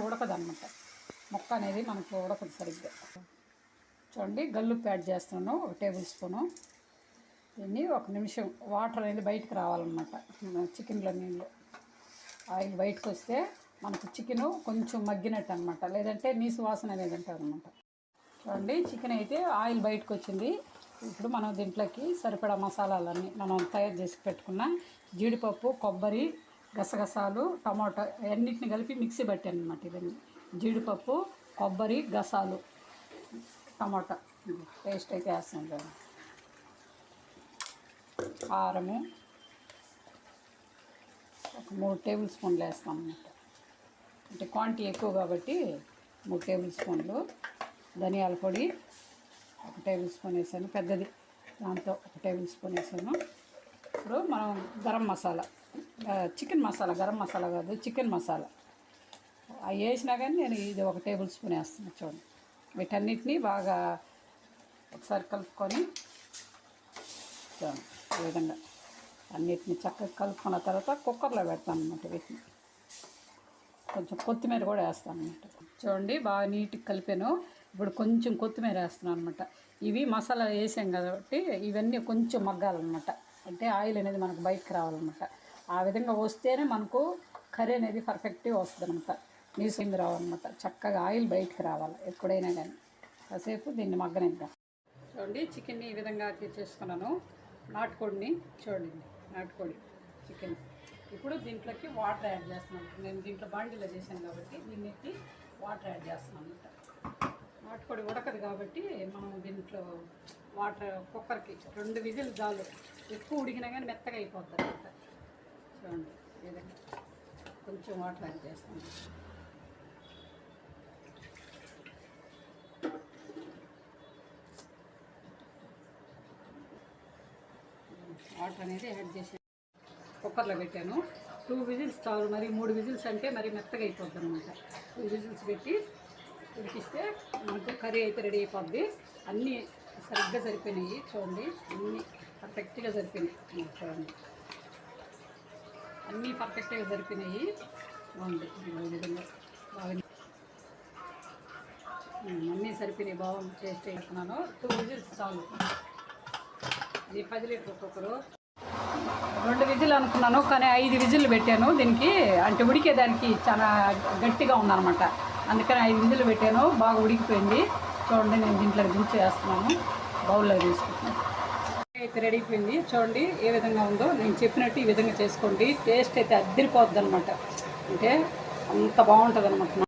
ఉడకదన్నమాట. ముక్క అనేది మనకు ఉడకదు సరిగ్గా. చూడండి గల్లుప్పు యాడ్ చేస్తున్నాను 1 టేబుల్ స్పూను. దీన్ని 1 నిమిషం వాటర్ అనేది బయటకు రావాలన్నమాట. చికెన్లో నీళ్ళు ఆయిల్ బయటకు వస్తే మనకు చికెను కొంచెం మగ్గినట్టు అనమాట, లేదంటే నీసు వాసన అనేది ఉంటుంది అనమాట. చూడండి చికెన్ అయితే ఆయిల్ బయటకు వచ్చింది. ఇప్పుడు మనం దీంట్లోకి సరిపడా మసాలాలన్నీ మనం తయారు చేసి పెట్టుకున్న జీడిపప్పు, కొబ్బరి, గసగసాలు, టమాటా అన్నిటిని కలిపి మిక్సీ పట్టాను అనమాట. ఇవన్నీ జీడిపప్పు, కొబ్బరి, గసాలు, టమాటా పేస్ట్ అయితే వేస్తాను కదా. కారము 3 టేబుల్ స్పూన్లు వేస్తాం అన్నమాట. అంటే క్వాంటిటీ ఎక్కువ కాబట్టి 3 టేబుల్ స్పూన్లు. ధనియాల పొడి 1 టేబుల్ స్పూన్ వేసాను పెద్దది, దాంతో 1 టేబుల్ స్పూన్ వేసాను. ఇప్పుడు మనం గరం మసాలా, చికెన్ మసాలా, గరం మసాలా కాదు చికెన్ మసాలా అవి వేసినా కానీ నేను ఇది 1 టేబుల్ స్పూన్ వేస్తాను. చూడండి వీటన్నిటినీ బాగా ఒకసారి కలుపుకొని చూడండి ఈ విధంగా అన్నిటిని చక్కగా కలుపుకున్న తర్వాత కుక్కర్లో పెడతాను అన్నమాట. వీటిని కొంచెం కొత్తిమీర కూడా వేస్తాను అన్నమాట. చూడండి బాగా నీట్గా కలిపాను. ఇప్పుడు కొంచెం కొత్తిమీర వేస్తున్నాను అనమాట. ఇవి మసాలా వేసాం కాబట్టి ఇవన్నీ కొంచెం మగ్గాలన్నమాట. అంటే ఆయిల్ అనేది మనకు బయటకు రావాలన్నమాట. ఆ విధంగా వస్తేనే మనకు కర్రీ అనేది పర్ఫెక్ట్గా వస్తుంది అనమాట. నీసు రావాలన్నమాట. చక్కగా ఆయిల్ బయటకు రావాలి ఎప్పుడైనా కానీ. కాసేపు దీన్ని మగ్గనిద్దాం. చూడండి చికెన్ని ఈ విధంగా చేసుకున్నాను. నాటుకోడిని చూడండి, నాటుకోడి చికెన్. ఇప్పుడు దీంట్లోకి వాటర్ యాడ్ చేస్తున్నాను. నేను దీంట్లో బాండీలో చేశాను కాబట్టి దీనికి వాటర్ యాడ్ చేస్తున్నాను అనమాట. నాటుకోడి ఉడకదు కాబట్టి మనం దీంట్లో వాటర్ కుక్కర్కి 2 విజిల్ చాలు. ఎక్కువ ఉడికినా కానీ మెత్తగా అయిపోతుంది అనమాట. చూడండి ఈ విధంగా కొంచెం వాటర్ యాడ్ చేస్తాను. వాటర్ అనేది యాడ్ చేసి కుక్కర్లో పెట్టాను. 2 విజిల్స్ చాలు. మరి 3 విజిల్స్ అంటే మరి మెత్తగా అయిపోద్ది అనమాట. 2 విజిల్స్ పెట్టి ఉడికిస్తే మనకు కర్రీ అయితే రెడీ అయిపోద్ది. అన్నీ సరిగ్గా సరిపోయినాయి. చూడండి అన్నీ పర్ఫెక్ట్గా సరిపోయినాయి. చూడండి అన్నీ పర్ఫెక్ట్గా సరిపోయినాయి. బాగుంది ఈ విధంగా బాగా అన్నీ సరిపోయినాయి. బాగుంది టేస్ట్ వేస్తున్నాను. 2 విజిల్స్ చాలు. ఇది 10 లీటర్ కుక్కరు. 2 విజిల్ అనుకున్నాను కానీ 5 విజిల్లు పెట్టాను దీనికి. అంటే ఉడికేదానికి చాలా గట్టిగా ఉందన్నమాట. అందుకని 5 విజిల్లు పెట్టాను. బాగా ఉడికిపోయింది. చూడండి నేను దీంట్లో దించి వేస్తున్నాను. బౌల్లో తీసుకుంటున్నాను. అయితే రెడీ అయిపోయింది. చూడండి ఏ విధంగా ఉందో. నేను చెప్పినట్టు ఈ విధంగా చేసుకోండి. టేస్ట్ అయితే అద్దరిపోద్ది అనమాట. అంటే అంత బాగుంటుంది అనమాట.